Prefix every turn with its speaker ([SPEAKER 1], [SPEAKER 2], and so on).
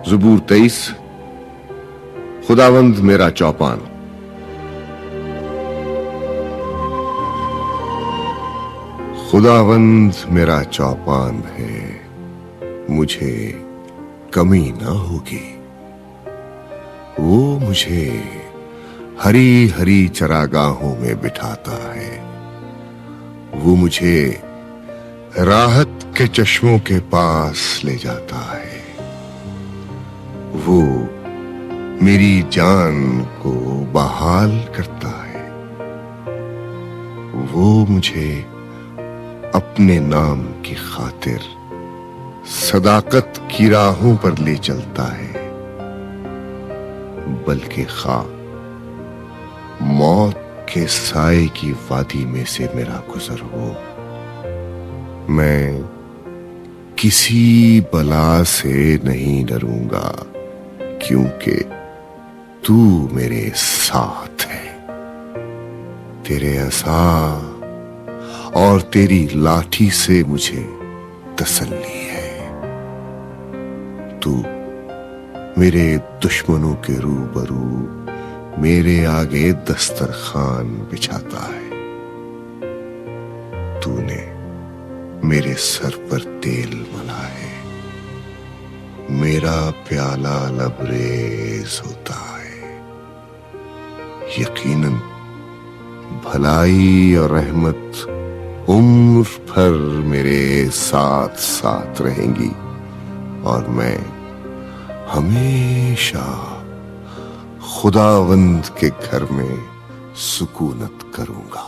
[SPEAKER 1] زبور 23 خداوند میرا چوپان۔ خداوند میرا چوپان ہے، مجھے کمی نہ ہوگی۔ وہ مجھے ہری ہری چراگاہوں میں بٹھاتا ہے، وہ مجھے راحت کے چشموں کے پاس لے جاتا ہے، وہ میری جان کو بحال کرتا ہے، وہ مجھے اپنے نام کی خاطر صداقت کی راہوں پر لے چلتا ہے، بلکہ خواہ موت کے سائے کی وادی میں سے میرا گزر ہو، میں کسی بلا سے نہیں ڈروں گا، کیونکہ تو میرے ساتھ ہے۔ تیرے عصا اور تیری لاٹھی سے مجھے تسلی ہے۔ تو میرے دشمنوں کے روبرو میرے آگے دسترخوان بچھاتا ہے، تو نے میرے سر پر تیل ملا ہے، میرا پیالہ لبریز ہوتا ہے۔ یقیناً بھلائی اور رحمت عمر بھر میرے ساتھ ساتھ رہیں گی، اور میں ہمیشہ خداوند کے گھر میں سکونت کروں گا۔